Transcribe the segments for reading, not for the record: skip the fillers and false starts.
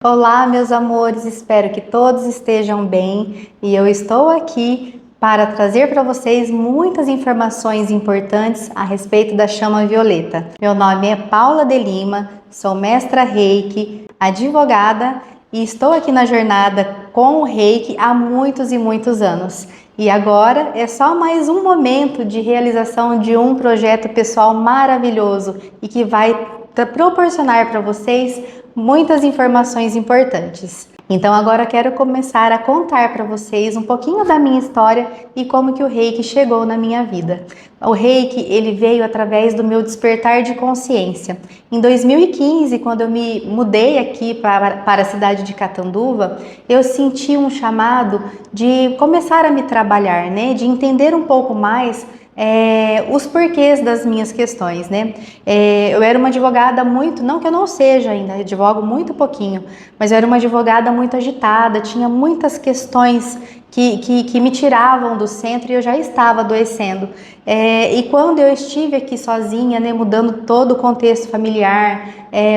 Olá, meus amores, espero que todos estejam bem e eu estou aqui para trazer para vocês muitas informações importantes a respeito da chama violeta. Meu nome é Paula de Lima, sou mestra Reiki, advogada e estou aqui na jornada com o Reiki há muitos e muitos anos. E agora é só mais um momento de realização de um projeto pessoal maravilhoso e que vai proporcionar para vocês muitas informações importantes. Então agora quero começar a contar para vocês um pouquinho da minha história e como que o Reiki chegou na minha vida. O Reiki, ele veio através do meu despertar de consciência. Em 2015, quando eu me mudei aqui para a cidade de Catanduva, eu senti um chamado de começar a me trabalhar, né? De entender um pouco mais os porquês das minhas questões, né? Eu era uma advogada muito, não que eu não seja ainda, advogo muito pouquinho, mas eu era uma advogada muito agitada, tinha muitas questões que me tiravam do centro e eu já estava adoecendo. E quando eu estive aqui sozinha, né, mudando todo o contexto familiar,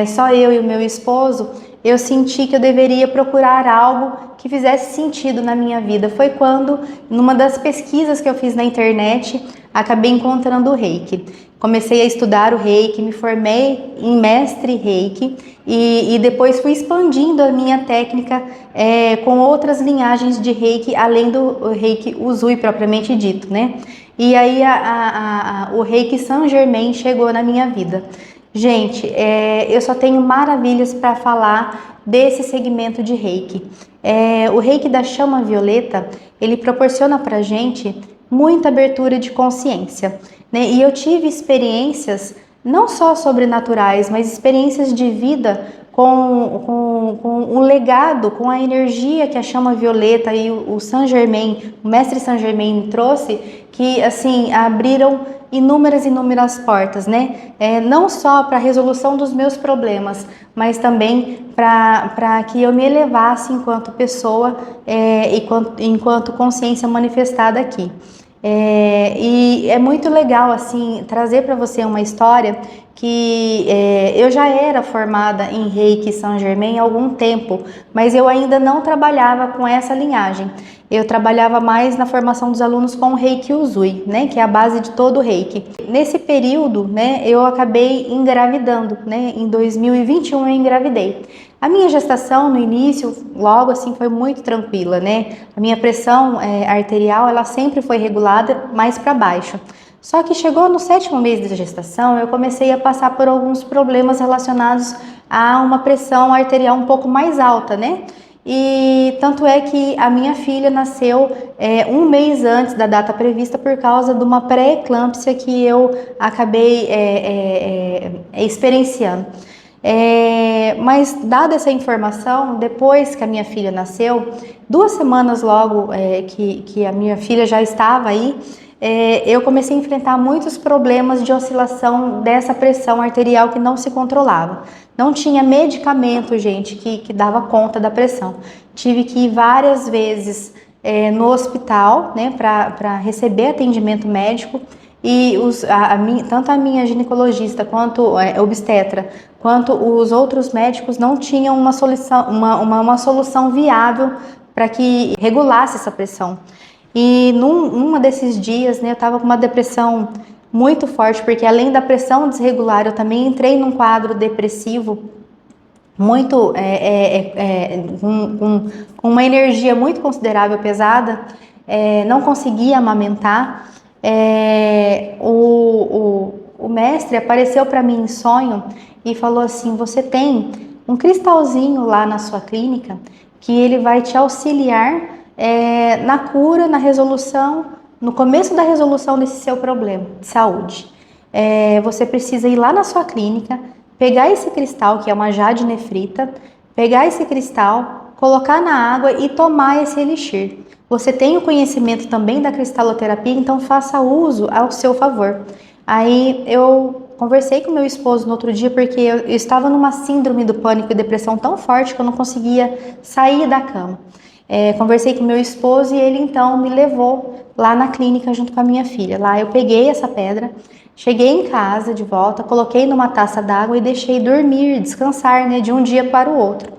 só eu e o meu esposo, eu senti que eu deveria procurar algo que fizesse sentido na minha vida. Foi quando, numa das pesquisas que eu fiz na internet, acabei encontrando o Reiki. Comecei a estudar o Reiki, me formei em mestre Reiki e depois fui expandindo a minha técnica com outras linhagens de Reiki, além do Reiki Usui propriamente dito, né? E aí o Reiki Saint Germain chegou na minha vida. Gente, eu só tenho maravilhas para falar desse segmento de Reiki. O Reiki da chama violeta, ele proporciona para a gente muita abertura de consciência, né? E eu tive experiências não só sobrenaturais, mas experiências de vida com o legado, com a energia que a chama violeta e o Saint Germain, o mestre Saint Germain me trouxe, que assim abriram inúmeras portas, né? Não só para a resolução dos meus problemas, mas também para que eu me elevasse enquanto pessoa, enquanto consciência manifestada aqui. E é muito legal assim trazer para você uma história que eu já era formada em Reiki Saint Germain há algum tempo, mas eu ainda não trabalhava com essa linhagem. Eu trabalhava mais na formação dos alunos com o Reiki Usui, né, que é a base de todo o Reiki. Nesse período, né, eu acabei engravidando, né, em 2021 eu engravidei. A minha gestação no início, logo assim, foi muito tranquila, né? A minha pressão arterial, ela sempre foi regulada mais para baixo. Só que chegou no 7º mês da gestação, eu comecei a passar por alguns problemas relacionados a uma pressão arterial um pouco mais alta, né? E tanto é que a minha filha nasceu um mês antes da data prevista por causa de uma pré-eclâmpsia que eu acabei experienciando. Mas dada essa informação, depois que a minha filha nasceu, 2 semanas logo que a minha filha já estava aí, eu comecei a enfrentar muitos problemas de oscilação dessa pressão arterial que não se controlava. Não tinha medicamento, gente, que dava conta da pressão. Tive que ir várias vezes no hospital, né, para receber atendimento médico. E tanto a minha ginecologista quanto obstetra, quanto os outros médicos não tinham uma solução viável para que regulasse essa pressão. E numa desses dias, né, eu estava com uma depressão muito forte, porque além da pressão desregular, eu também entrei num quadro depressivo muito com uma energia muito considerável, pesada, não conseguia amamentar. O mestre apareceu para mim em sonho e falou assim: você tem um cristalzinho lá na sua clínica que ele vai te auxiliar na cura, na resolução, no começo da resolução desse seu problema de saúde. Você precisa ir lá na sua clínica, pegar esse cristal, que é uma jade nefrita, pegar esse cristal, colocar na água e tomar esse elixir. Você tem o conhecimento também da cristaloterapia, então faça uso ao seu favor. Aí eu conversei com meu esposo no outro dia, porque eu estava numa síndrome do pânico e depressão tão forte que eu não conseguia sair da cama. Conversei com meu esposo e ele então me levou lá na clínica junto com a minha filha. Lá eu peguei essa pedra, cheguei em casa de volta, coloquei numa taça d'água e deixei dormir, descansar, né, de um dia para o outro.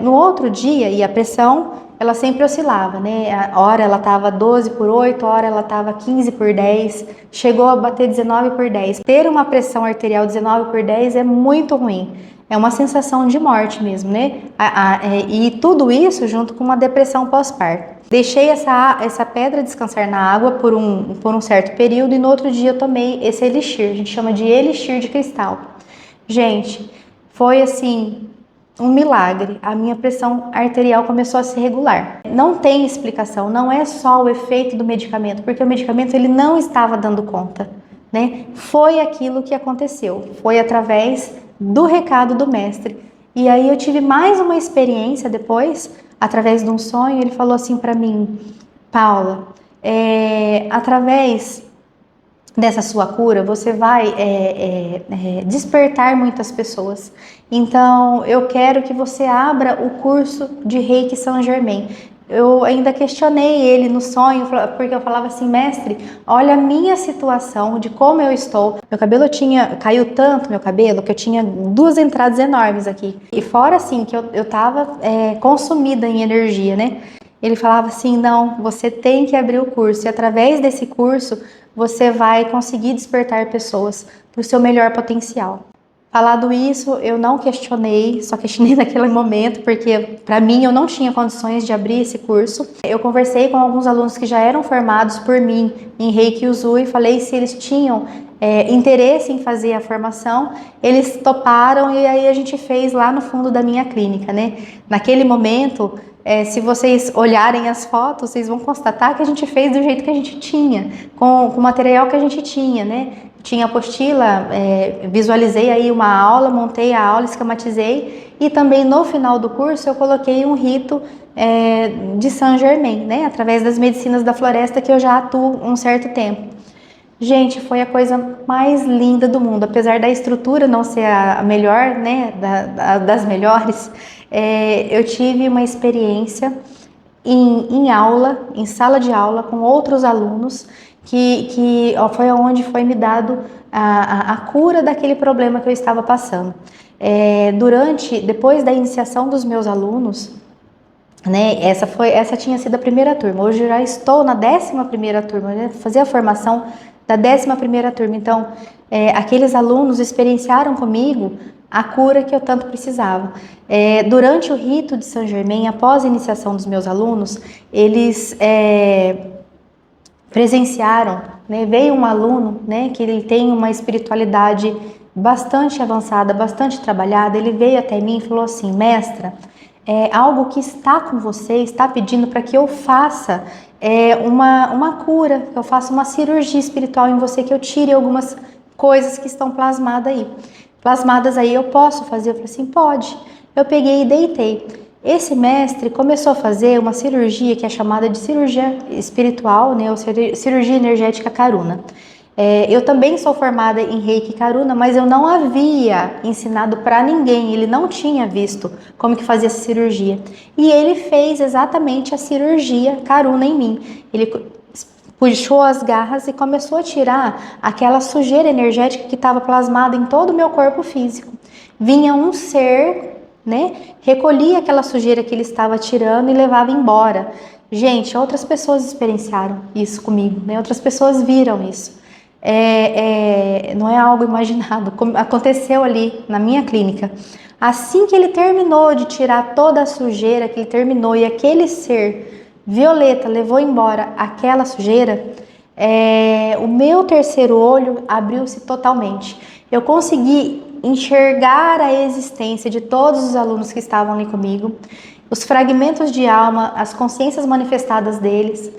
No outro dia, e a pressão, ela sempre oscilava, né? A hora ela estava 12/8, a hora ela estava 15/10, chegou a bater 19/10. Ter uma pressão arterial 19/10 é muito ruim. É uma sensação de morte mesmo, né? E tudo isso junto com uma depressão pós-parto. Deixei essa pedra descansar na água por um certo período e no outro dia eu tomei esse elixir, a gente chama de elixir de cristal. Gente, foi assim um milagre. A minha pressão arterial começou a se regular. Não tem explicação, não é só o efeito do medicamento, porque o medicamento ele não estava dando conta, né? Foi aquilo que aconteceu, foi através do recado do mestre. E aí eu tive mais uma experiência depois, através de um sonho. Ele falou assim para mim: Paula, através dessa sua cura, você vai despertar muitas pessoas. Então, eu quero que você abra o curso de Reiki Saint Germain. Eu ainda questionei ele no sonho, porque eu falava assim: mestre, olha a minha situação, de como eu estou. Meu cabelo caiu tanto, que eu tinha 2 entradas enormes aqui. E fora assim, que eu tava consumida em energia, né? Ele falava assim: não, você tem que abrir o curso, e através desse curso você vai conseguir despertar pessoas para o seu melhor potencial. Falado isso, eu não questionei, só questionei naquele momento, porque para mim eu não tinha condições de abrir esse curso. Eu conversei com alguns alunos que já eram formados por mim em Reiki Usui e falei se eles tinham interesse em fazer a formação. Eles toparam e aí a gente fez lá no fundo da minha clínica, né? Naquele momento, se vocês olharem as fotos, vocês vão constatar que a gente fez do jeito que a gente tinha, com o material que a gente tinha, né? Tinha apostila, visualizei aí uma aula, montei a aula, esquematizei, e também no final do curso eu coloquei um rito de Saint Germain, né? Através das medicinas da floresta que eu já atuo um certo tempo. Gente, foi a coisa mais linda do mundo. Apesar da estrutura não ser a melhor, né, das melhores, eu tive uma experiência em aula, em sala de aula, com outros alunos, que foi onde foi me dado a cura daquele problema que eu estava passando. Depois da iniciação dos meus alunos, né, essa tinha sido a primeira turma. Hoje eu já estou na 11ª turma, né, fazer a formação da 11ª turma. Então, aqueles alunos experienciaram comigo a cura que eu tanto precisava. Durante o rito de Saint Germain, após a iniciação dos meus alunos, eles presenciaram, né, veio um aluno, né, que ele tem uma espiritualidade bastante avançada, bastante trabalhada. Ele veio até mim e falou assim: mestra, algo que está com você, está pedindo para que eu faça uma cura, que eu faça uma cirurgia espiritual em você, que eu tire algumas coisas que estão plasmadas aí, eu posso fazer? Eu falei assim: pode. Eu peguei e deitei. Esse mestre começou a fazer uma cirurgia que é chamada de cirurgia espiritual, né, ou cirurgia energética Karuna. Eu também sou formada em Reiki Karuna, mas eu não havia ensinado para ninguém, ele não tinha visto como que fazia essa cirurgia. E ele fez exatamente a cirurgia Karuna em mim. Ele puxou as garras e começou a tirar aquela sujeira energética que estava plasmada em todo o meu corpo físico. Vinha um ser, né, recolhia aquela sujeira que ele estava tirando e levava embora. Gente, outras pessoas experienciaram isso comigo, né? Outras pessoas viram isso. Não é algo imaginado, aconteceu ali na minha clínica. Assim que ele terminou de tirar toda a sujeira, que ele terminou, e aquele ser violeta levou embora aquela sujeira, o meu terceiro olho abriu-se totalmente. Eu consegui enxergar a existência de todos os alunos que estavam ali comigo, os fragmentos de alma, as consciências manifestadas deles.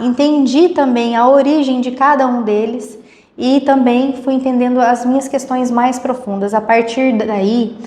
Entendi também a origem de cada um deles e também fui entendendo as minhas questões mais profundas. A partir daí,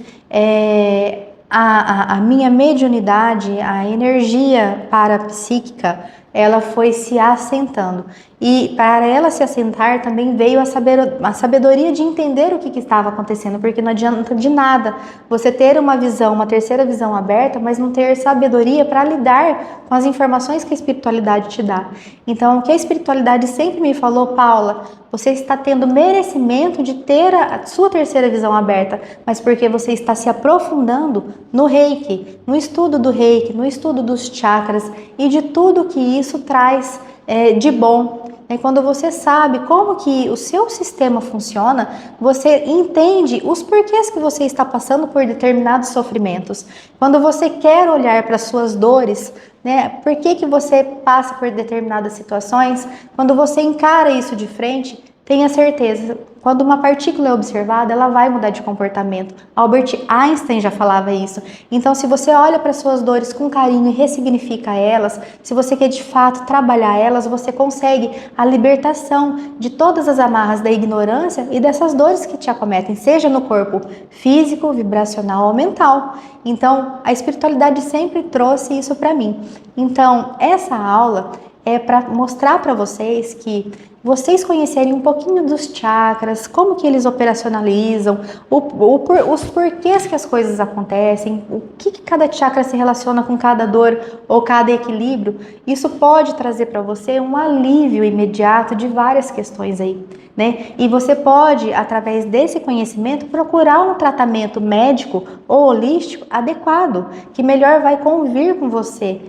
a minha mediunidade, a energia parapsíquica ela foi se assentando. E para ela se assentar também veio a sabedoria de entender o que estava acontecendo, porque não adianta de nada você ter uma visão, uma terceira visão aberta, mas não ter sabedoria para lidar com as informações que a espiritualidade te dá. Então, o que a espiritualidade sempre me falou, Paula, você está tendo merecimento de ter a sua terceira visão aberta, mas porque você está se aprofundando no Reiki, no estudo do Reiki, no estudo dos chakras e de tudo que isso traz de bom. Quando você sabe como que o seu sistema funciona, você entende os porquês que você está passando por determinados sofrimentos. Quando você quer olhar para as suas dores, por que você passa por determinadas situações, quando você encara isso de frente, tenha certeza, quando uma partícula é observada, ela vai mudar de comportamento. Albert Einstein já falava isso. Então, se você olha para suas dores com carinho e ressignifica elas, se você quer de fato trabalhar elas, você consegue a libertação de todas as amarras da ignorância e dessas dores que te acometem, seja no corpo físico, vibracional ou mental. Então, a espiritualidade sempre trouxe isso para mim. Então, essa aula é para mostrar para vocês que vocês conhecerem um pouquinho dos chakras, como que eles operacionalizam, os porquês que as coisas acontecem, o que cada chakra se relaciona com cada dor ou cada equilíbrio, isso pode trazer para você um alívio imediato de várias questões aí, E você pode, através desse conhecimento, procurar um tratamento médico ou holístico adequado, que melhor vai convir com você,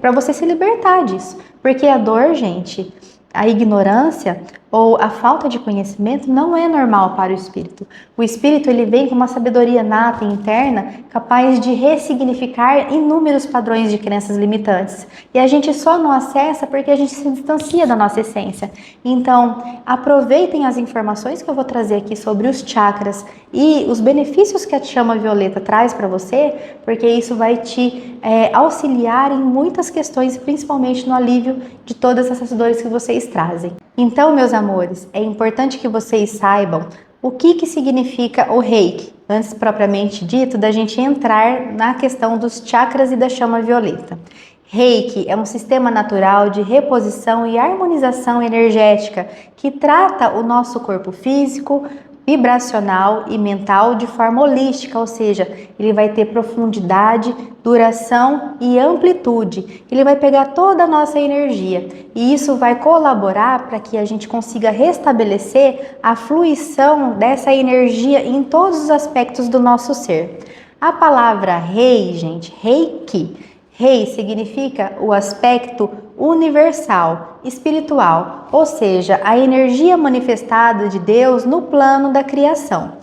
Para você se libertar disso. Porque a dor, gente, a ignorância ou a falta de conhecimento não é normal para o espírito. O espírito ele vem com uma sabedoria nata e interna capaz de ressignificar inúmeros padrões de crenças limitantes. E a gente só não acessa porque a gente se distancia da nossa essência. Então, aproveitem as informações que eu vou trazer aqui sobre os chakras e os benefícios que a chama violeta traz para você, porque isso vai te auxiliar em muitas questões, principalmente no alívio de todas essas dores que vocês trazem. Então, meus amores, é importante que vocês saibam o que significa o Reiki, antes propriamente dito da gente entrar na questão dos chakras e da chama violeta. Reiki é um sistema natural de reposição e harmonização energética que trata o nosso corpo físico, vibracional e mental de forma holística, ou seja, ele vai ter profundidade, duração e amplitude. Ele vai pegar toda a nossa energia e isso vai colaborar para que a gente consiga restabelecer a fluição dessa energia em todos os aspectos do nosso ser. A palavra rei, gente, Reiki, rei significa o aspecto universal, espiritual, ou seja, a energia manifestada de Deus no plano da criação.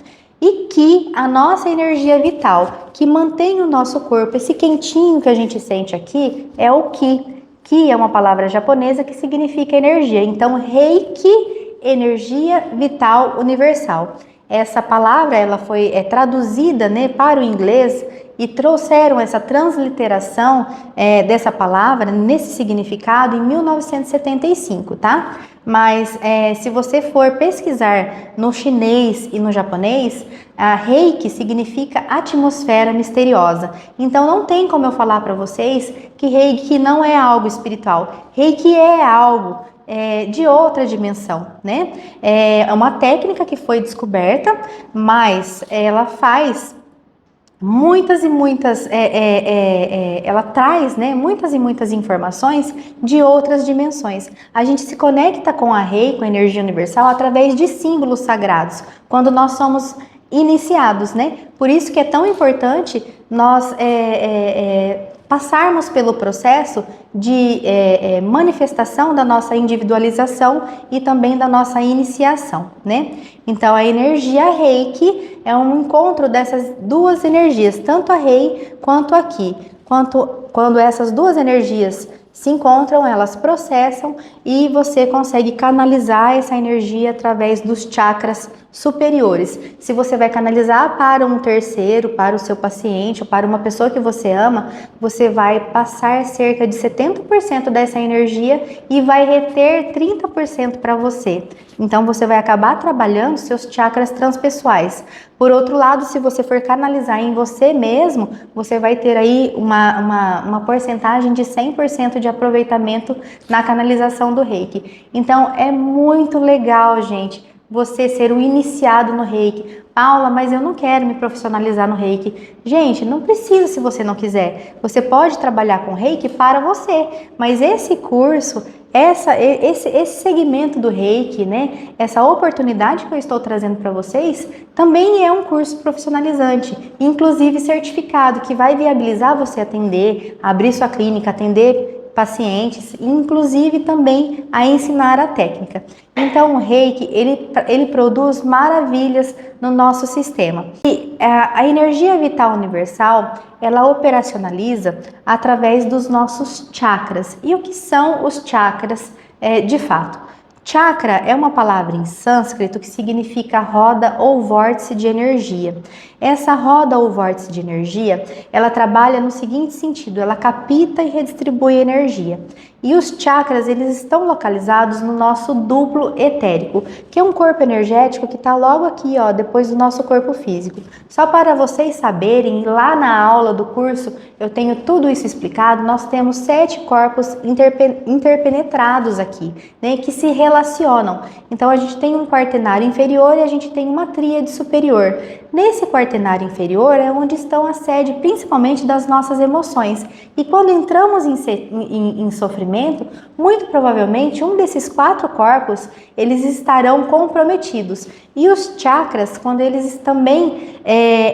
E que a nossa energia vital, que mantém o nosso corpo, esse quentinho que a gente sente aqui, é o Ki. Ki é uma palavra japonesa que significa energia. Então, Reiki, energia vital universal. Essa palavra ela foi traduzida para o inglês e trouxeram essa transliteração dessa palavra nesse significado em 1975, tá? Mas se você for pesquisar no chinês e no japonês, a Reiki significa atmosfera misteriosa. Então não tem como eu falar para vocês que Reiki não é algo espiritual. Reiki é algo de outra dimensão, É uma técnica que foi descoberta, mas ela faz muitas e muitas, ela traz muitas e muitas informações de outras dimensões. A gente se conecta com a Rei, com a energia universal, através de símbolos sagrados, quando nós somos iniciados, Por isso que é tão importante nós passarmos pelo processo de manifestação da nossa individualização e também da nossa iniciação, Então, a energia Reiki é um encontro dessas duas energias, tanto a Rei quanto a Ki. Quando essas duas energias se encontram, elas processam e você consegue canalizar essa energia através dos chakras superiores. Se você vai canalizar para um terceiro, para o seu paciente ou para uma pessoa que você ama, você vai passar cerca de 70% dessa energia e vai reter 30% para você. Então você vai acabar trabalhando seus chakras transpessoais. Por outro lado, se você for canalizar em você mesmo, você vai ter aí uma porcentagem de 100% de aproveitamento na canalização do Reiki. Então, é muito legal, gente, você ser o iniciado no Reiki. Paula, mas eu não quero me profissionalizar no Reiki. Gente, não precisa se você não quiser. Você pode trabalhar com Reiki para você, mas esse curso, esse segmento do Reiki, né? Essa oportunidade que eu estou trazendo para vocês, também é um curso profissionalizante, inclusive certificado, que vai viabilizar você atender, abrir sua clínica, atender pacientes, inclusive também a ensinar a técnica. Então, o Reiki, ele produz maravilhas no nosso sistema. E a energia vital universal, ela operacionaliza através dos nossos chakras. E o que são os chakras de fato? Chakra é uma palavra em sânscrito que significa roda ou vórtice de energia. Essa roda ou vórtice de energia, ela trabalha no seguinte sentido, ela capta e redistribui energia. E os chakras, eles estão localizados no nosso duplo etérico, que é um corpo energético que está logo aqui, ó, depois do nosso corpo físico. Só para vocês saberem, lá na aula do curso, eu tenho tudo isso explicado, nós temos 7 corpos interpenetrados aqui, né, que se relacionam. Então, a gente tem um quaternário inferior e a gente tem uma tríade superior. Nesse quaternário inferior é onde estão a sede, principalmente, das nossas emoções. E quando entramos em sofrimento, muito provavelmente um desses 4 corpos, eles estarão comprometidos. E os chakras, quando eles também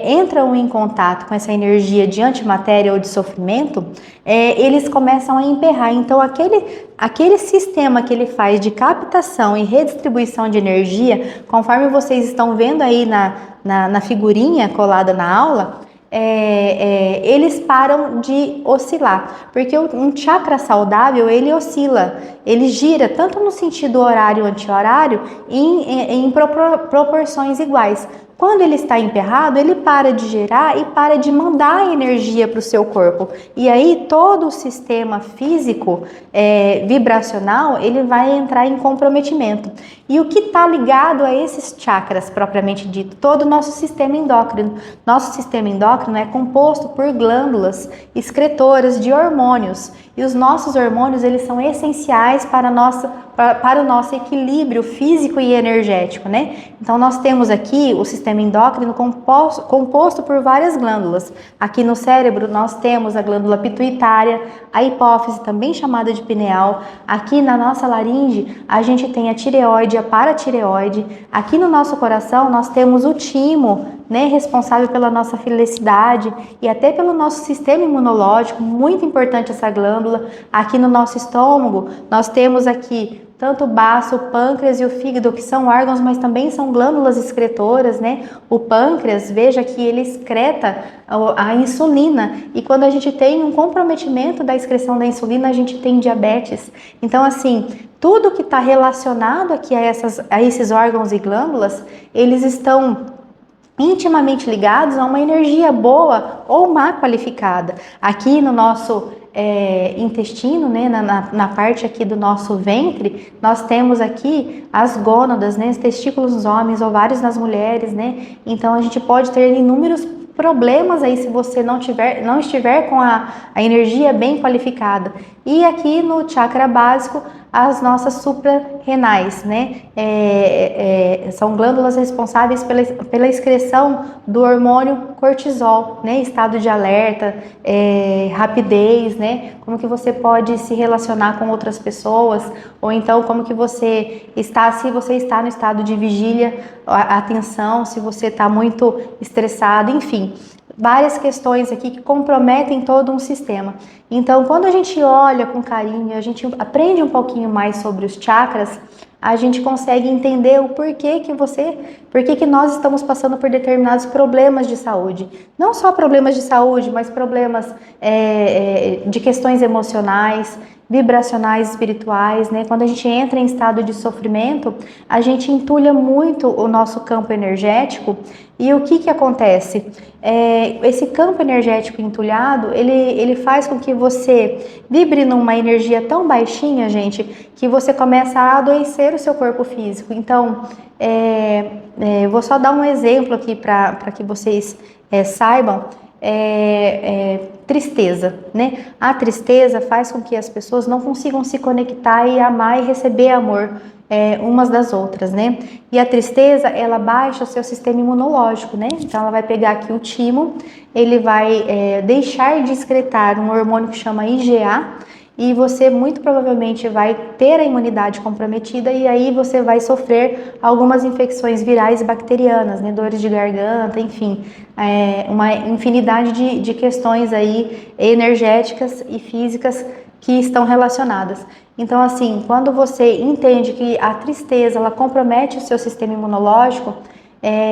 entram em contato com essa energia de antimatéria ou de sofrimento, eles começam a emperrar. Então, aquele sistema que ele faz de captação e redistribuição de energia, conforme vocês estão vendo aí na figurinha colada na aula, eles param de oscilar, porque um chakra saudável, ele oscila, ele gira tanto no sentido horário anti-horário em proporções iguais. Quando ele está emperrado, ele para de gerar e para de mandar energia para o seu corpo. E aí todo o sistema físico vibracional, ele vai entrar em comprometimento. E o que está ligado a esses chakras, propriamente dito? Todo o nosso sistema endócrino. Nosso sistema endócrino é composto por glândulas excretoras de hormônios. E os nossos hormônios, eles são essenciais para o nosso equilíbrio físico e energético, né? Então, nós temos aqui o sistema endócrino composto por várias glândulas. Aqui no cérebro, nós temos a glândula pituitária, a hipófise, também chamada de pineal. Aqui na nossa laringe, a gente tem a tireoide, a paratireoide. Aqui no nosso coração, nós temos o timo, né, responsável pela nossa felicidade e até pelo nosso sistema imunológico, muito importante essa glândula. Aqui no nosso estômago, nós temos aqui tanto o baço, o pâncreas e o fígado, que são órgãos, mas também são glândulas excretoras, né? O pâncreas, veja que ele excreta a insulina, e quando a gente tem um comprometimento da excreção da insulina, a gente tem diabetes. Então, assim, tudo que está relacionado aqui a esses órgãos e glândulas, eles estão intimamente ligados a uma energia boa ou má qualificada. Aqui no nosso intestino, né, na parte aqui do nosso ventre, nós temos aqui as gônadas, né, os testículos nos homens, ovários nas mulheres, né? Então a gente pode ter inúmeros problemas aí se você não estiver com a energia bem qualificada. E aqui no chakra básico, as nossas suprarrenais, né? São glândulas responsáveis pela excreção do hormônio cortisol, né? Estado de alerta, rapidez, né? Como que você pode se relacionar com outras pessoas, ou então como que você está, se você está no estado de vigília, atenção, se você está muito estressado, enfim. Várias questões aqui que comprometem todo um sistema. Então, quando a gente olha com carinho, a gente aprende um pouquinho mais sobre os chakras, a gente consegue entender o porquê que nós estamos passando por determinados problemas de saúde. Não só problemas de saúde, mas problemas de questões emocionais. vibracionais, espirituais, né? Quando a gente entra em estado de sofrimento, a gente entulha muito o nosso campo energético. E o que acontece? Esse campo energético entulhado, ele faz com que você vibre numa energia tão baixinha, gente, que você começa a adoecer o seu corpo físico. Então, vou só dar um exemplo aqui para que vocês saibam. Tristeza, né? A tristeza faz com que as pessoas não consigam se conectar e amar e receber amor umas das outras, né? E a tristeza, ela baixa o seu sistema imunológico, né? Então ela vai pegar aqui o timo, ele vai deixar de excretar um hormônio que chama IgA, e você muito provavelmente vai ter a imunidade comprometida, e aí você vai sofrer algumas infecções virais e bacterianas, né? Dores de garganta, enfim, uma infinidade de questões aí energéticas e físicas que estão relacionadas. Então, assim, quando você entende que a tristeza, ela compromete o seu sistema imunológico,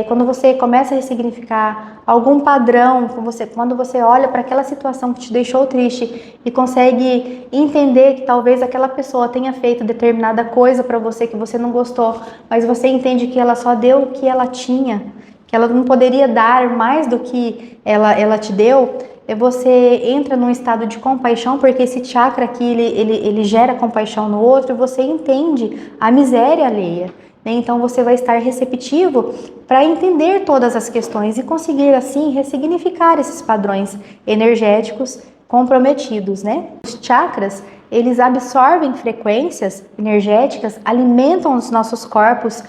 quando você começa a ressignificar algum padrão, quando você olha para aquela situação que te deixou triste e consegue entender que talvez aquela pessoa tenha feito determinada coisa para você que você não gostou, mas você entende que ela só deu o que ela tinha, que ela não poderia dar mais do que ela te deu, você entra num estado de compaixão, porque esse chakra aqui, ele gera compaixão no outro, e você entende a miséria alheia. Então você vai estar receptivo para entender todas as questões e conseguir assim ressignificar esses padrões energéticos comprometidos, né? Os chakras, eles absorvem frequências energéticas, alimentam os nossos corpos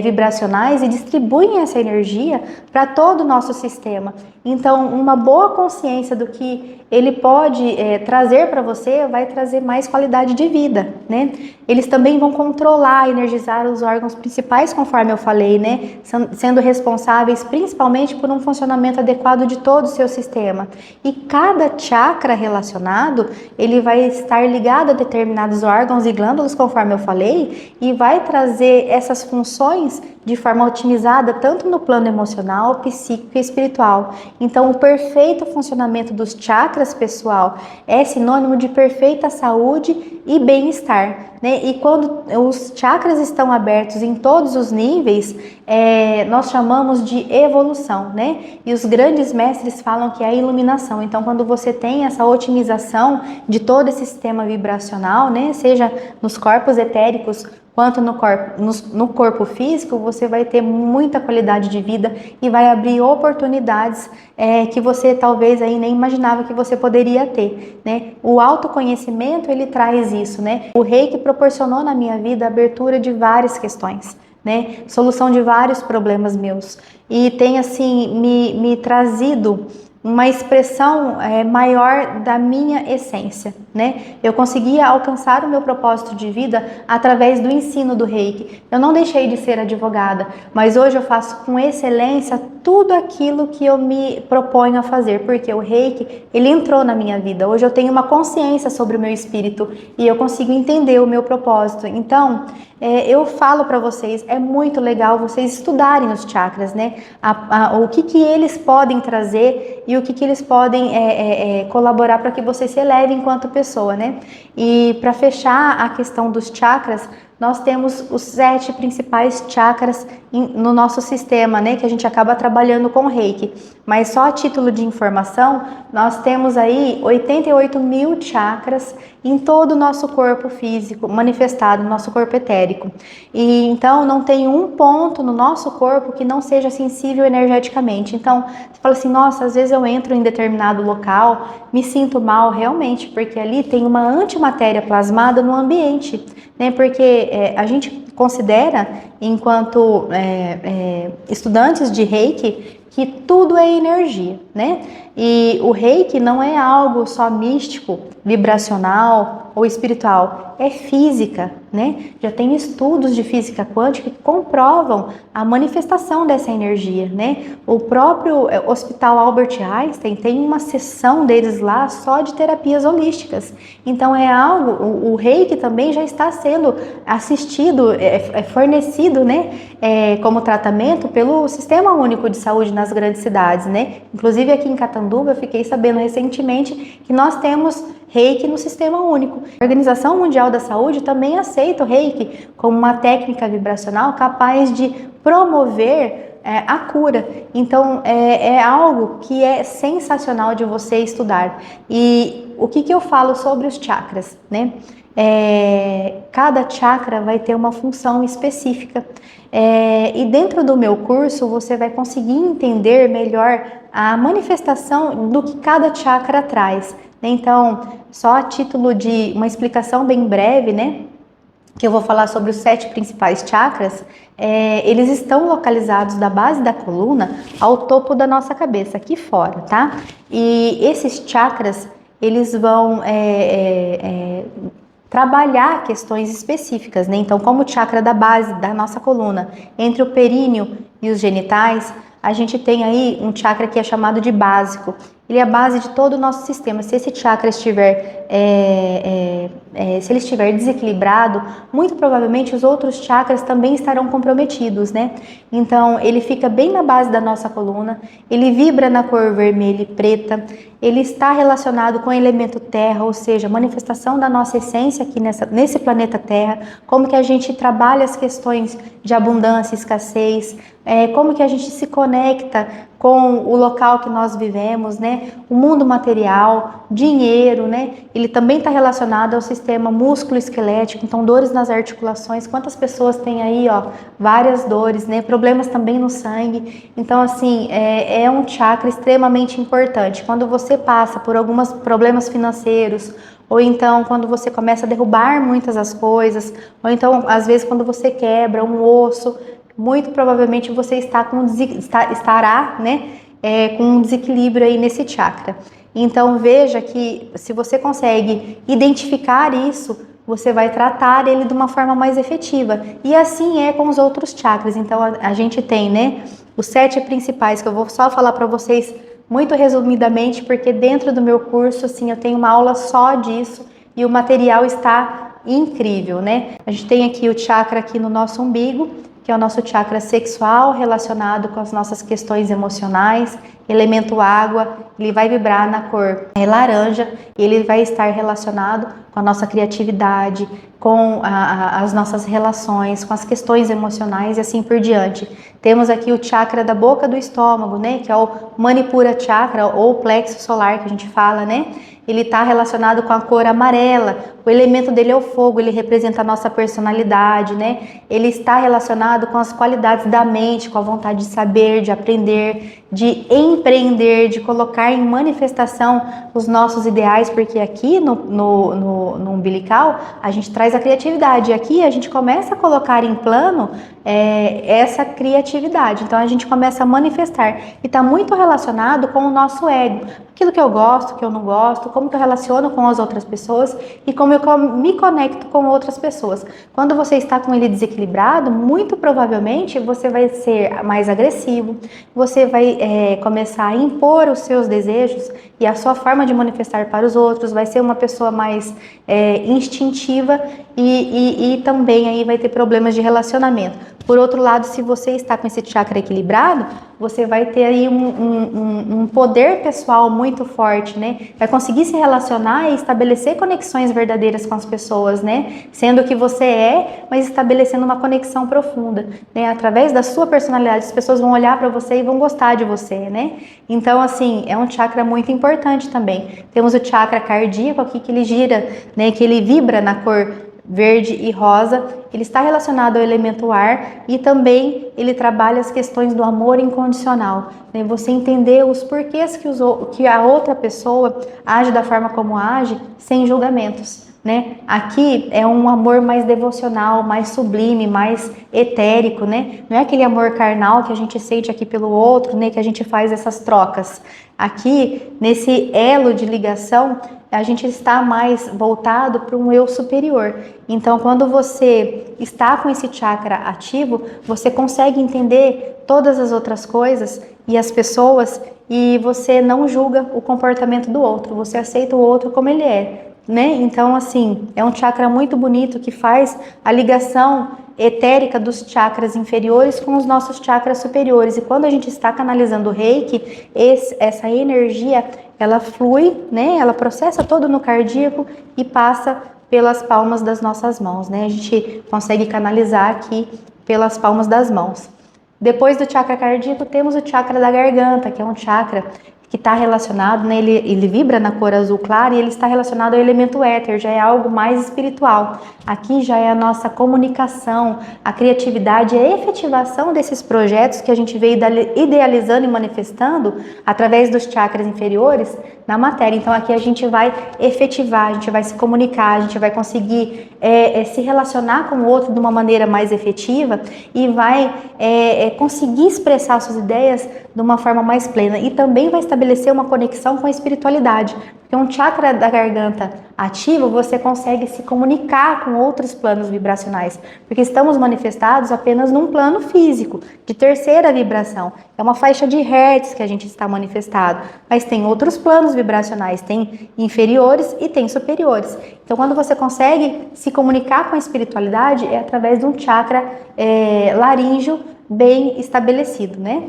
vibracionais e distribuem essa energia para todo o nosso sistema. Então, uma boa consciência do que ele pode trazer para você vai trazer mais qualidade de vida, né? Eles também vão controlar, energizar os órgãos principais, conforme eu falei, né? Sendo responsáveis principalmente por um funcionamento adequado de todo o seu sistema. E cada chakra relacionado, ele vai estar ligado a determinados órgãos e glândulas, conforme eu falei, e vai trazer essas funções de forma otimizada, tanto no plano emocional, psíquico e espiritual. Então, o perfeito funcionamento dos chakras, pessoal, é sinônimo de perfeita saúde e bem-estar, né? E quando os chakras estão abertos em todos os níveis, nós chamamos de evolução, né? E os grandes mestres falam que é a iluminação. Então, quando você tem essa otimização de todo esse sistema vibracional, né? Seja nos corpos etéricos, quanto no corpo físico, você vai ter muita qualidade de vida e vai abrir oportunidades que você talvez aí nem imaginava que você poderia ter, né? O autoconhecimento, ele traz isso, né? O Reiki proporcionou na minha vida a abertura de várias questões, né? Solução de vários problemas meus, e tem assim me trazido uma expressão maior da minha essência, né? Eu conseguia alcançar o meu propósito de vida através do ensino do Reiki. Eu não deixei de ser advogada, mas hoje eu faço com excelência tudo aquilo que eu me proponho a fazer, porque o Reiki, ele entrou na minha vida. Hoje eu tenho uma consciência sobre o meu espírito e eu consigo entender o meu propósito. Então, eu falo para vocês, é muito legal vocês estudarem os chakras, né? O que eles podem trazer e o que eles podem colaborar para que você se eleve enquanto pessoa, né? E para fechar a questão dos chakras, nós temos os 7 principais chakras no nosso sistema, né? Que a gente acaba trabalhando com Reiki. Mas só a título de informação, nós temos aí 88 mil chakras em todo o nosso corpo físico, manifestado no nosso corpo etérico. E então não tem um ponto no nosso corpo que não seja sensível energeticamente. Então, você fala assim, nossa, às vezes eu entro em determinado local, me sinto mal realmente, porque ali tem uma antimatéria plasmada no ambiente, né? Porque a gente considera, enquanto estudantes de Reiki, que tudo é energia, né? E o Reiki não é algo só místico, vibracional ou espiritual, é física, né? Já tem estudos de física quântica que comprovam a manifestação dessa energia, né? O próprio Hospital Albert Einstein tem uma seção deles lá só de terapias holísticas. Então é algo, o Reiki também já está sendo assistido, fornecido, né? Como tratamento pelo Sistema Único de Saúde nas grandes cidades, né? Inclusive aqui em Catanduva eu fiquei sabendo recentemente que nós temos Reiki no sistema único. A Organização Mundial da Saúde também aceita o Reiki como uma técnica vibracional capaz de promover a cura. Então é algo que é sensacional de você estudar. E o que eu falo sobre os chakras, né? Cada chakra vai ter uma função específica. E dentro do meu curso você vai conseguir entender melhor a manifestação do que cada chakra traz. Então, só a título de uma explicação bem breve, né? Que eu vou falar sobre os 7 principais chakras, eles estão localizados da base da coluna ao topo da nossa cabeça, aqui fora, tá? E esses chakras, eles vão trabalhar questões específicas, né? Então, como o chakra da base da nossa coluna, entre o períneo e os genitais, a gente tem aí um chakra que é chamado de básico. Ele é a base de todo o nosso sistema. Se esse chakra estiver, se ele estiver desequilibrado, muito provavelmente os outros chakras também estarão comprometidos, né? Então, ele fica bem na base da nossa coluna, ele vibra na cor vermelha e preta, ele está relacionado com o elemento terra, ou seja, a manifestação da nossa essência aqui nesse planeta Terra, como que a gente trabalha as questões de abundância, escassez, como que a gente se conecta com o local que nós vivemos, né? O mundo material, dinheiro, né? Ele também está relacionado ao sistema músculo-esquelético, então dores nas articulações. Quantas pessoas têm aí, ó, várias dores, né? Problemas também no sangue. Então, assim, é um chakra extremamente importante. Quando você passa por alguns problemas financeiros, ou então quando você começa a derrubar muitas as coisas, ou então às vezes quando você quebra um osso, muito provavelmente você estará, né, com um desequilíbrio aí nesse chakra. Então veja que se você consegue identificar isso, você vai tratar ele de uma forma mais efetiva. E assim é com os outros chakras. Então a gente tem, né, os 7 principais, que eu vou só falar para vocês muito resumidamente, porque dentro do meu curso, assim, eu tenho uma aula só disso e o material está incrível, né? A gente tem aqui o chakra aqui no nosso umbigo, que é o nosso chakra sexual, relacionado com as nossas questões emocionais, elemento água, ele vai vibrar na cor laranja, e ele vai estar relacionado com a nossa criatividade, com as nossas relações, com as questões emocionais e assim por diante. Temos aqui o chakra da boca do estômago, né, que é o Manipura Chakra, ou plexo solar que a gente fala, né? Ele está relacionado com a cor amarela, o elemento dele é o fogo, ele representa a nossa personalidade, né? Ele está relacionado com as qualidades da mente, com a vontade de saber, de aprender, de empreender, de colocar em manifestação os nossos ideais, porque aqui no umbilical a gente traz a criatividade, e aqui a gente começa a colocar em plano essa criatividade, então a gente começa a manifestar, e está muito relacionado com o nosso ego, aquilo que eu gosto, que eu não gosto, como que eu relaciono com as outras pessoas e como eu me conecto com outras pessoas. Quando você está com ele desequilibrado, muito provavelmente você vai ser mais agressivo, você vai começar a impor os seus desejos e a sua forma de manifestar para os outros, vai ser uma pessoa mais instintiva e também aí vai ter problemas de relacionamento. Por outro lado, se você está com esse chakra equilibrado, você vai ter aí um poder pessoal muito forte, né? Vai conseguir se relacionar e estabelecer conexões verdadeiras com as pessoas, né? Sendo que você mas estabelecendo uma conexão profunda, né? Através da sua personalidade, as pessoas vão olhar para você e vão gostar de você, né? Então, assim, é um chakra muito importante também. Temos o chakra cardíaco aqui que ele gira, né? Que ele vibra na cor verde e rosa, ele está relacionado ao elemento ar e também ele trabalha as questões do amor incondicional, né? Você entender os porquês que a outra pessoa age da forma como age, sem julgamentos, né? Aqui é um amor mais devocional, mais sublime, mais etérico, né? Não é aquele amor carnal que a gente sente aqui pelo outro, né? Que a gente faz essas trocas. Aqui, nesse elo de ligação, a gente está mais voltado para um eu superior. Então, quando você está com esse chakra ativo, você consegue entender todas as outras coisas e as pessoas, e você não julga o comportamento do outro, você aceita o outro como ele é, né? Então, assim, é um chakra muito bonito que faz a ligação etérica dos chakras inferiores com os nossos chakras superiores. E quando a gente está canalizando o Reiki, essa energia, ela flui, né? Ela processa todo no cardíaco e passa pelas palmas das nossas mãos, né? A gente consegue canalizar aqui pelas palmas das mãos. Depois do chakra cardíaco, temos o chakra da garganta, que é um chakra que está relacionado, né, ele vibra na cor azul clara e ele está relacionado ao elemento éter, já é algo mais espiritual. Aqui já é a nossa comunicação, a criatividade e a efetivação desses projetos que a gente veio idealizando e manifestando através dos chakras inferiores na matéria. Então aqui a gente vai efetivar, a gente vai se comunicar, a gente vai conseguir se relacionar com o outro de uma maneira mais efetiva e vai conseguir expressar suas ideias de uma forma mais plena e também vai estabelecer uma conexão com a espiritualidade. Porque um chakra da garganta ativo, você consegue se comunicar com outros planos vibracionais, porque estamos manifestados apenas num plano físico, de terceira vibração. É uma faixa de hertz que a gente está manifestado, mas tem outros planos vibracionais, tem inferiores e tem superiores. Então, quando você consegue se comunicar com a espiritualidade, é através de um chakra laríngeo bem estabelecido, né?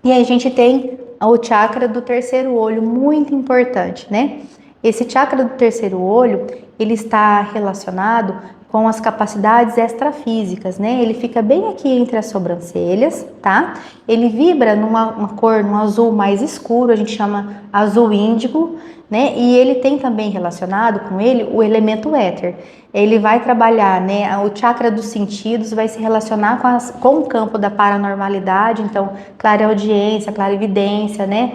E aí a gente tem o chakra do terceiro olho, muito importante, né? Esse chakra do terceiro olho, ele está relacionado com as capacidades extrafísicas, né? Ele fica bem aqui entre as sobrancelhas, tá? Ele vibra numa cor, num azul mais escuro, a gente chama azul índigo, né? E ele tem também relacionado com ele o elemento éter. Ele vai trabalhar, né? O chakra dos sentidos vai se relacionar com o campo da paranormalidade, então clareaudiência, clarividência, né?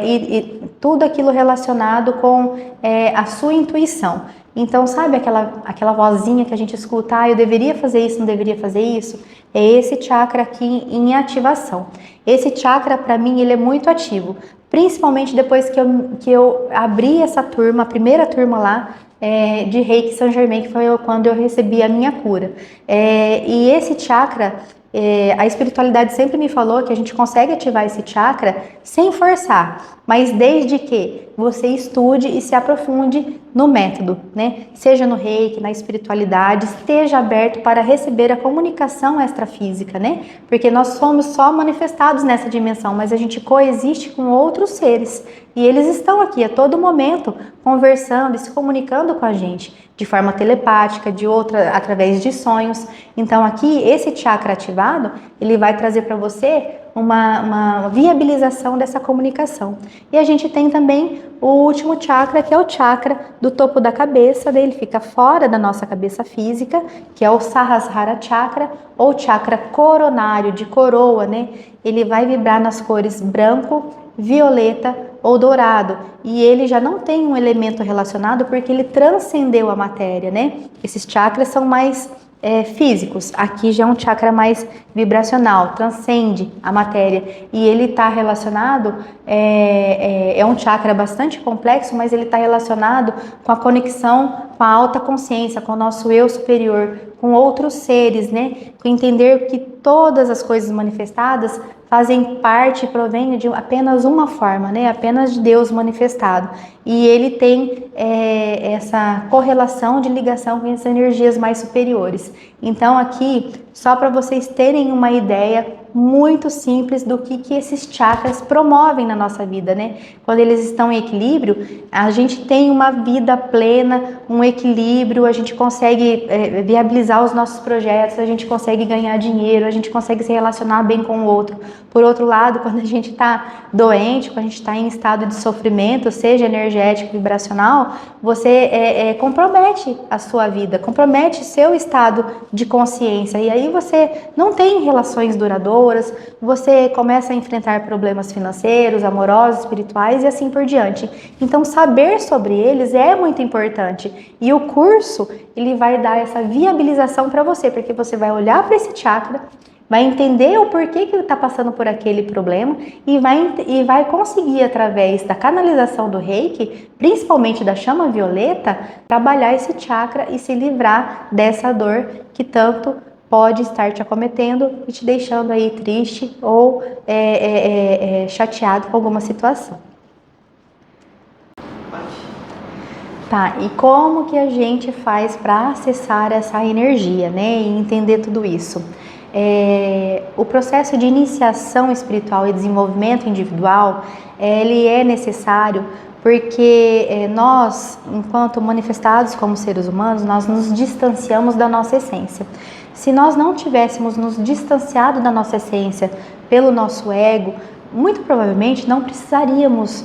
E tudo aquilo relacionado com a sua intuição. Então, sabe aquela vozinha que a gente escuta, eu deveria fazer isso, não deveria fazer isso? É esse chakra aqui em ativação. Esse chakra, para mim, ele é muito ativo, principalmente depois que eu abri essa turma, a primeira turma lá, de Reiki Saint Germain, que foi quando eu recebi a minha cura. E esse chakra, a espiritualidade sempre me falou que a gente consegue ativar esse chakra sem forçar, mas desde que você estude e se aprofunde no método, né? Seja no Reiki, na espiritualidade, esteja aberto para receber a comunicação extrafísica, né? Porque nós somos só manifestados nessa dimensão, mas a gente coexiste com outros seres e eles estão aqui a todo momento conversando e se comunicando com a gente de forma telepática, através de sonhos. Então aqui, esse chakra ativado, ele vai trazer para você uma viabilização dessa comunicação. E a gente tem também o último chakra, que é o chakra do topo da cabeça, daí ele fica fora da nossa cabeça física, que é o Sahasrara Chakra, ou chakra coronário, de coroa, né? Ele vai vibrar nas cores branco, violeta ou dourado, e ele já não tem um elemento relacionado porque ele transcendeu a matéria, né? Esses chakras são mais físicos, aqui já é um chakra mais vibracional, transcende a matéria, e ele está relacionado, é um chakra bastante complexo, mas ele está relacionado com a conexão com a alta consciência, com o nosso eu superior, com outros seres, né? Com entender que todas as coisas manifestadas fazem parte e provêm de apenas uma forma, né? Apenas de Deus manifestado. E ele tem essa correlação de ligação com essas energias mais superiores. Então aqui, só para vocês terem uma ideia muito simples do que esses chakras promovem na nossa vida, né? Quando eles estão em equilíbrio, a gente tem uma vida plena, um equilíbrio, a gente consegue viabilizar os nossos projetos, a gente consegue ganhar dinheiro, a gente consegue se relacionar bem com o outro. Por outro lado, quando a gente está doente, quando a gente está em estado de sofrimento, seja energético, vibracional, você compromete a sua vida, compromete seu estado de consciência, e aí você não tem relações duradouras, você começa a enfrentar problemas financeiros, amorosos, espirituais e assim por diante. Então, saber sobre eles é muito importante, e o curso ele vai dar essa viabilização para você, porque você vai olhar para esse chakra, vai entender o porquê que ele está passando por aquele problema e vai conseguir, através da canalização do Reiki, principalmente da chama violeta, trabalhar esse chakra e se livrar dessa dor que tanto pode estar te acometendo e te deixando aí triste ou chateado com alguma situação. Tá, e como que a gente faz para acessar essa energia, né, e entender tudo isso? o processo de iniciação espiritual e desenvolvimento individual, ele é necessário porque nós, enquanto manifestados como seres humanos, nós nos distanciamos da nossa essência. Se nós não tivéssemos nos distanciado da nossa essência pelo nosso ego, muito provavelmente não precisaríamos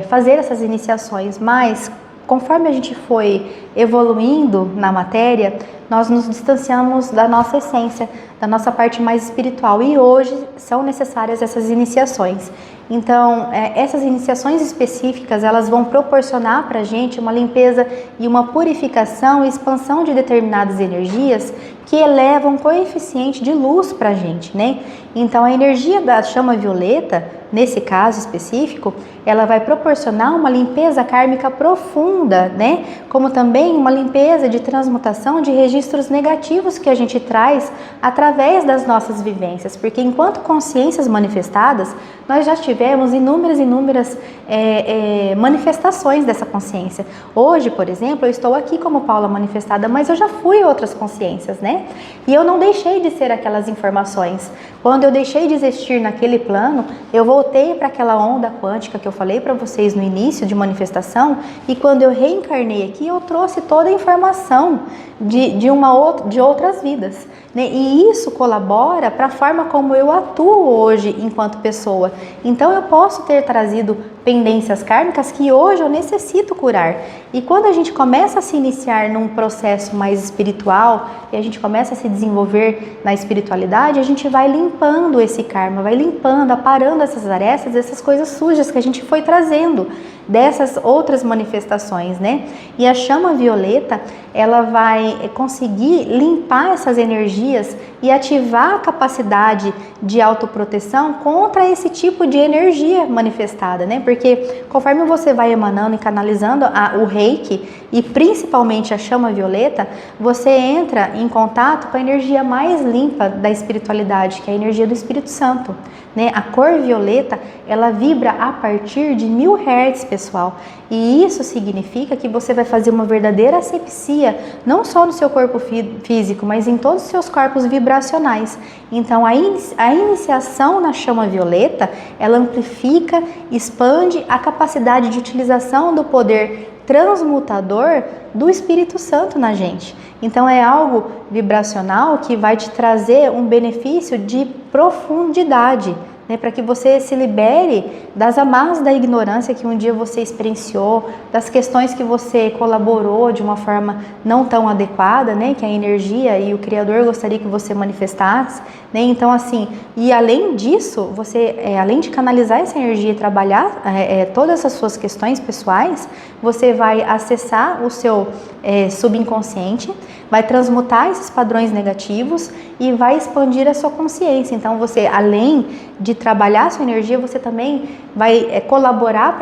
fazer essas iniciações, mas conforme a gente foi evoluindo na matéria, nós nos distanciamos da nossa essência, da nossa parte mais espiritual, e hoje são necessárias essas iniciações. Então, essas iniciações específicas, elas vão proporcionar para a gente uma limpeza e uma purificação e expansão de determinadas energias que elevam o coeficiente de luz para a gente, né? Então, a energia da chama violeta, nesse caso específico, ela vai proporcionar uma limpeza kármica profunda, né? Como também uma limpeza de transmutação de registros negativos que a gente traz através das nossas vivências, porque enquanto consciências manifestadas, nós já tivemos inúmeras manifestações dessa consciência. Hoje, por exemplo, eu estou aqui como Paula manifestada, mas eu já fui outras consciências, né? E eu não deixei de ser aquelas informações. Quando eu deixei de existir naquele plano, eu voltei para aquela onda quântica que eu falei para vocês no início de manifestação, e quando eu reencarnei aqui, eu trouxe toda a informação de outras vidas, né? E isso colabora para a forma como eu atuo hoje enquanto pessoa. Então eu posso ter trazido pendências kármicas que hoje eu necessito curar. E quando a gente começa a se iniciar num processo mais espiritual e a gente começa a se desenvolver na espiritualidade, a gente vai limpando esse karma, vai limpando, aparando essas arestas, essas coisas sujas que a gente foi trazendo dessas outras manifestações, né? E a chama violeta, ela vai conseguir limpar essas energias e ativar a capacidade de autoproteção contra esse tipo de energia manifestada, né? Porque conforme você vai emanando e canalizando o reiki e principalmente a chama violeta, você entra em contato com a energia mais limpa da espiritualidade, que é a energia do Espírito Santo, né? A cor violeta, ela vibra a partir de 1000 Hz, pessoal. E isso significa que você vai fazer uma verdadeira asepsia, não só no seu corpo físico, mas em todos os seus corpos vibracionais. Então, a iniciação na chama violeta, ela amplifica, expande a capacidade de utilização do poder transmutador do Espírito Santo na gente. Então, é algo vibracional que vai te trazer um benefício de profundidade, né, para que você se libere das amarras da ignorância que um dia você experienciou, das questões que você colaborou de uma forma não tão adequada, né, que a energia e o Criador gostaria que você manifestasse, né? Então, assim, e além disso, você, além de canalizar essa energia e trabalhar todas as suas questões pessoais, você vai acessar o seu subconsciente, vai transmutar esses padrões negativos e vai expandir a sua consciência. Então, você, além de trabalhar a sua energia, você também vai colaborar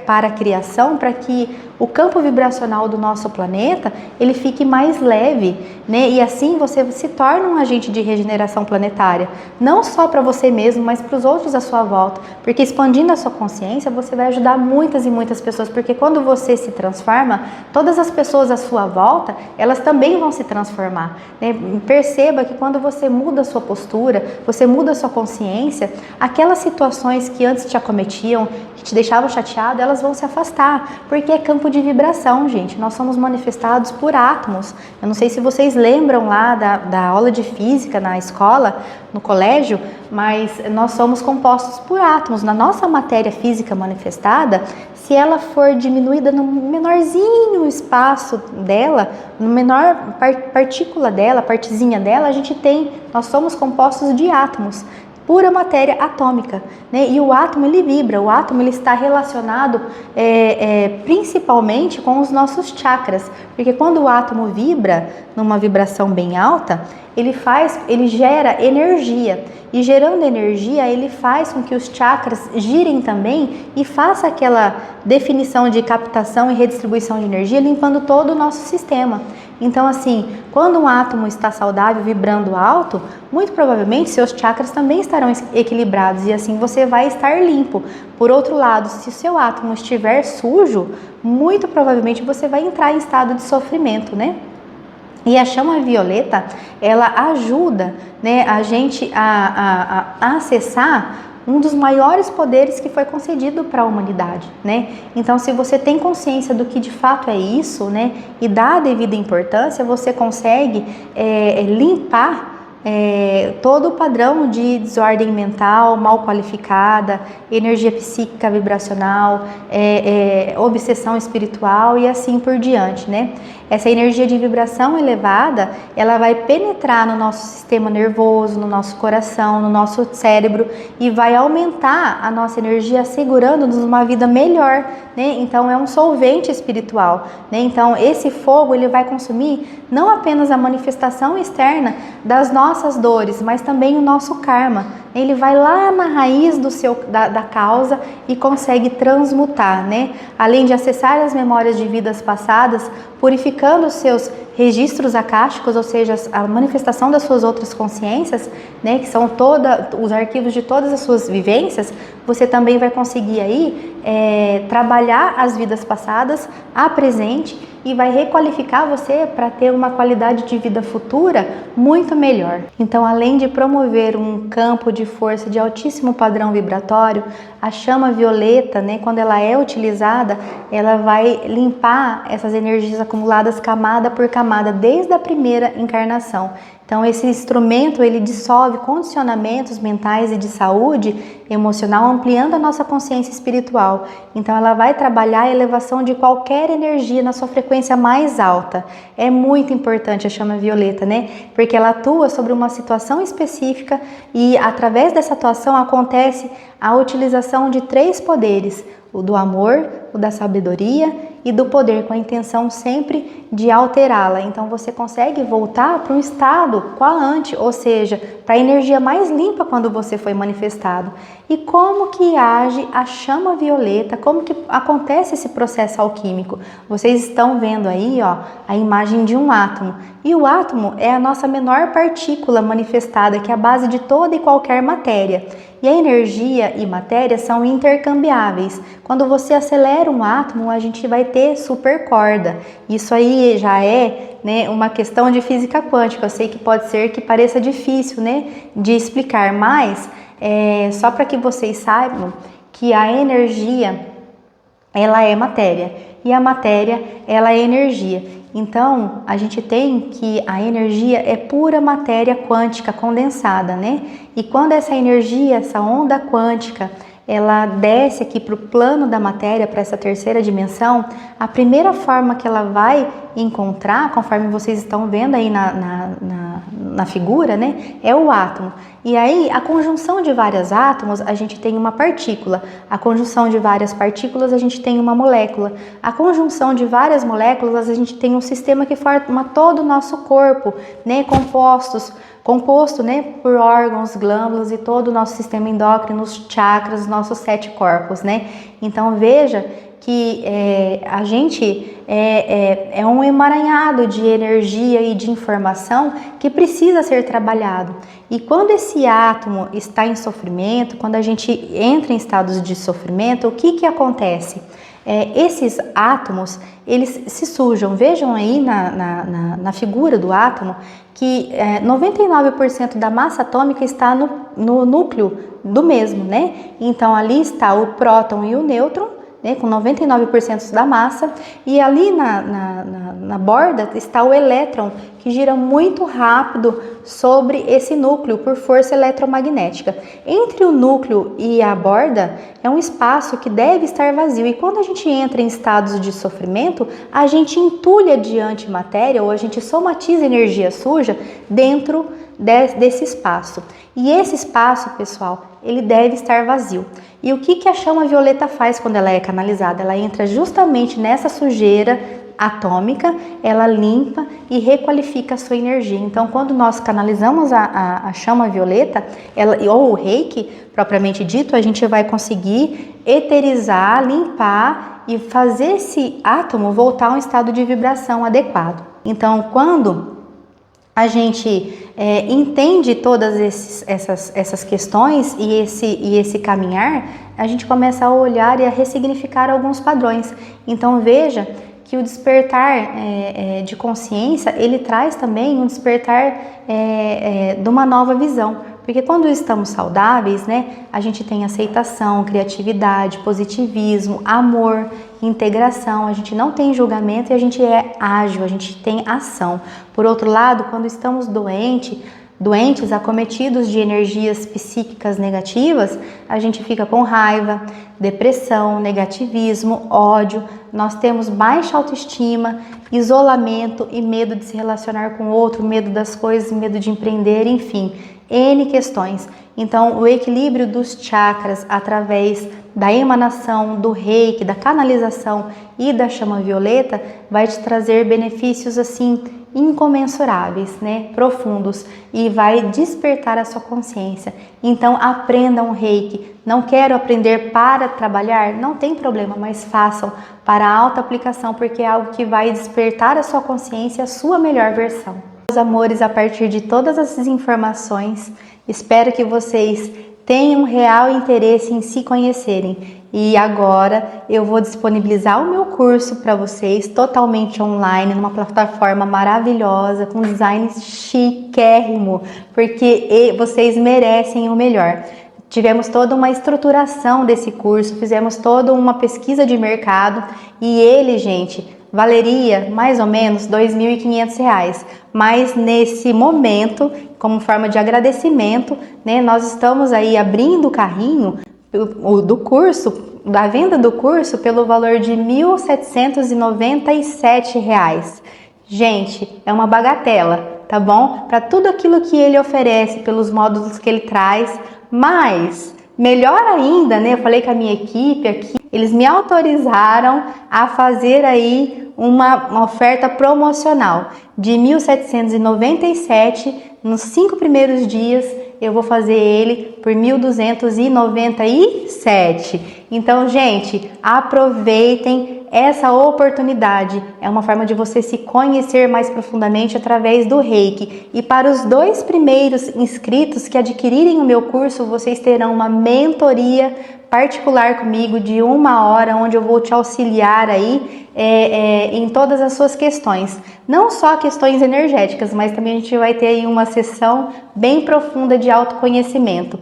para a criação, para que o campo vibracional do nosso planeta, ele fique mais leve, né? E assim você se torna um agente de regeneração planetária, não só para você mesmo, mas para os outros à sua volta, porque expandindo a sua consciência, você vai ajudar muitas e muitas pessoas, porque quando você se transforma, todas as pessoas à sua volta, elas também vão se transformar, né? Perceba que quando você muda a sua postura, você muda a sua consciência, aquelas situações que antes te acometiam, que te deixavam chateado, elas vão se afastar, porque é campo de vibração, gente. Nós somos manifestados por átomos. Eu não sei se vocês lembram lá da aula de física na escola, no colégio, mas nós somos compostos por átomos. Na nossa matéria física manifestada, se ela for diminuída no menorzinho espaço dela, no menor partícula dela, partezinha dela, nós somos compostos de átomos, pura matéria atômica, né? E o átomo, ele vibra, o átomo, ele está relacionado principalmente com os nossos chakras, porque quando o átomo vibra numa vibração bem alta, ele gera energia, e gerando energia, ele faz com que os chakras girem também e faça aquela definição de captação e redistribuição de energia, limpando todo o nosso sistema. Então, assim, quando um átomo está saudável, vibrando alto, muito provavelmente seus chakras também estarão equilibrados e assim você vai estar limpo. Por outro lado, se o seu átomo estiver sujo, muito provavelmente você vai entrar em estado de sofrimento, né? E a chama violeta, ela ajuda, né, a gente a acessar um dos maiores poderes que foi concedido para a humanidade, né? Então, se você tem consciência do que de fato é isso, né, e dá a devida importância, você consegue limpar todo o padrão de desordem mental, mal qualificada, energia psíquica vibracional, obsessão espiritual e assim por diante, né? Essa energia de vibração elevada, ela vai penetrar no nosso sistema nervoso, no nosso coração, no nosso cérebro e vai aumentar a nossa energia, assegurando-nos uma vida melhor, né? Então é um solvente espiritual, né? Então esse fogo, ele vai consumir não apenas a manifestação externa das nossas dores, mas também o nosso karma. Ele vai lá na raiz da causa e consegue transmutar, né? Além de acessar as memórias de vidas passadas, purificando os seus registros akáshicos, ou seja, a manifestação das suas outras consciências, né, que são os arquivos de todas as suas vivências, você também vai conseguir aí trabalhar as vidas passadas a presente e vai requalificar você para ter uma qualidade de vida futura muito melhor. Então, além de promover um campo de força de altíssimo padrão vibratório, a chama violeta, né, quando ela é utilizada, ela vai limpar essas energias acumuladas camada por camada desde a primeira encarnação. Então, esse instrumento, ele dissolve condicionamentos mentais e de saúde emocional, ampliando a nossa consciência espiritual. Então, ela vai trabalhar a elevação de qualquer energia na sua frequência mais alta. É muito importante a chama violeta, né? Porque ela atua sobre uma situação específica e, através dessa atuação, acontece a utilização de 3 poderes: o do amor, o da sabedoria e do poder, com a intenção sempre de alterá-la. Então você consegue voltar para um estado qualante, ou seja, para a energia mais limpa quando você foi manifestado. E como que age a chama violeta? Como que acontece esse processo alquímico? Vocês estão vendo aí, ó, a imagem de um átomo. E o átomo é a nossa menor partícula manifestada, que é a base de toda e qualquer matéria. E a energia e matéria são intercambiáveis. Quando você acelera um átomo, a gente vai ter supercorda. Isso aí já é, né, uma questão de física quântica. Eu sei que pode ser que pareça difícil, né, de explicar, mas só para que vocês saibam que a energia, ela é matéria e a matéria, ela é energia. Então, a gente tem que a energia é pura matéria quântica condensada, né? E quando essa energia, essa onda quântica, ela desce aqui para o plano da matéria, para essa terceira dimensão, a primeira forma que ela vai encontrar, conforme vocês estão vendo aí na figura, né, é o átomo. E aí, a conjunção de vários átomos, a gente tem uma partícula. A conjunção de várias partículas, a gente tem uma molécula. A conjunção de várias moléculas, a gente tem um sistema que forma todo o nosso corpo, né, composto, né, por órgãos, glândulas e todo o nosso sistema endócrino, os chakras, nossos 7 corpos, né? Então veja que a gente é um emaranhado de energia e de informação que precisa ser trabalhado. E quando esse átomo está em sofrimento, quando a gente entra em estados de sofrimento, o que acontece? Esses átomos, eles se sujam. Vejam aí na figura do átomo que 99% da massa atômica está no núcleo do mesmo, né? Então ali está o próton e o nêutron, né, com 99% da massa, e ali na borda está o elétron, que gira muito rápido sobre esse núcleo por força eletromagnética. Entre o núcleo e a borda é um espaço que deve estar vazio, e quando a gente entra em estados de sofrimento, a gente entulha de antimatéria, ou a gente somatiza energia suja dentro desse espaço. E esse espaço, pessoal, ele deve estar vazio. E o que a chama violeta faz quando ela é canalizada? Ela entra justamente nessa sujeira atômica, ela limpa e requalifica a sua energia. Então, quando nós canalizamos a chama violeta, ou o reiki, propriamente dito, a gente vai conseguir eterizar, limpar e fazer esse átomo voltar a um estado de vibração adequado. Então, quando a gente entende todas essas questões e esse caminhar, a gente começa a olhar e a ressignificar alguns padrões. Então veja que o despertar de consciência, ele traz também um despertar de uma nova visão. Porque quando estamos saudáveis, né, a gente tem aceitação, criatividade, positivismo, amor, integração, a gente não tem julgamento e a gente é ágil, a gente tem ação. Por outro lado, quando estamos doentes, acometidos de energias psíquicas negativas, a gente fica com raiva, depressão, negativismo, ódio, nós temos baixa autoestima, isolamento e medo de se relacionar com o outro, medo das coisas, medo de empreender, enfim, N questões. Então, o equilíbrio dos chakras através da emanação, do reiki, da canalização e da chama violeta vai te trazer benefícios assim incomensuráveis, né, profundos, e vai despertar a sua consciência. Então aprendam reiki. Não quero aprender para trabalhar? Não tem problema, mas façam para alta aplicação, porque é algo que vai despertar a sua consciência, a sua melhor versão. Meus amores, a partir de todas essas informações, espero que vocês tenham real interesse em se conhecerem. E agora eu vou disponibilizar o meu curso para vocês totalmente online, numa plataforma maravilhosa, com design chiquérrimo, porque vocês merecem o melhor. Tivemos toda uma estruturação desse curso, fizemos toda uma pesquisa de mercado e ele, gente, valeria mais ou menos R$ 2.500, mas nesse momento, como forma de agradecimento, né, nós estamos aí abrindo o carrinho do curso, da venda do curso, pelo valor de R$ 1.797. Gente, é uma bagatela, tá bom? Para tudo aquilo que ele oferece, pelos módulos que ele traz, mas melhor ainda, né? Eu falei com a minha equipe aqui, eles me autorizaram a fazer aí uma oferta promocional de R$ 1.797. Nos 5 primeiros dias eu vou fazer ele por R$ 1.297. Então, gente, aproveitem essa oportunidade. É uma forma de você se conhecer mais profundamente através do Reiki. E para os 2 primeiros inscritos que adquirirem o meu curso, vocês terão uma mentoria particular comigo de 1 hora, onde eu vou te auxiliar aí em todas as suas questões. Não só questões energéticas, mas também a gente vai ter aí uma sessão bem profunda de autoconhecimento.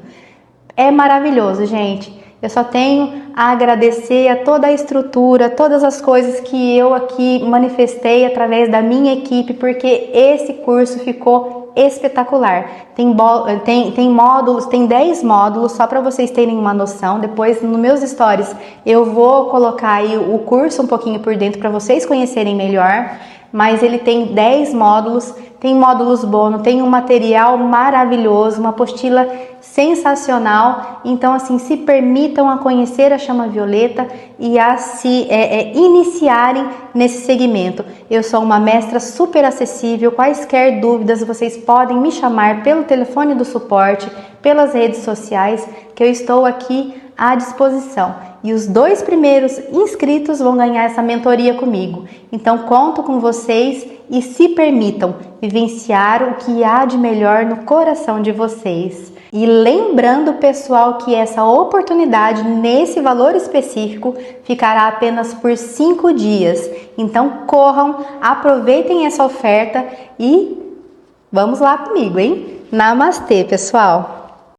É maravilhoso, gente. Eu só tenho a agradecer a toda a estrutura, todas as coisas que eu aqui manifestei através da minha equipe, porque esse curso ficou espetacular. Tem módulos, tem 10 módulos, só para vocês terem uma noção. Depois, nos meus stories, eu vou colocar aí o curso um pouquinho por dentro para vocês conhecerem melhor. Mas ele tem 10 módulos, tem módulos bônus, tem um material maravilhoso, uma apostila sensacional. Então, assim, se permitam a conhecer a chama violeta e a se iniciarem nesse segmento. Eu sou uma mestra super acessível, quaisquer dúvidas vocês podem me chamar pelo telefone do suporte, pelas redes sociais, que eu estou aqui à disposição. E os 2 primeiros inscritos vão ganhar essa mentoria comigo. Então, conto com vocês e se permitam vivenciar o que há de melhor no coração de vocês. E lembrando, pessoal, que essa oportunidade nesse valor específico ficará apenas por 5 dias. Então, corram, aproveitem essa oferta e vamos lá comigo, hein? Namastê, pessoal!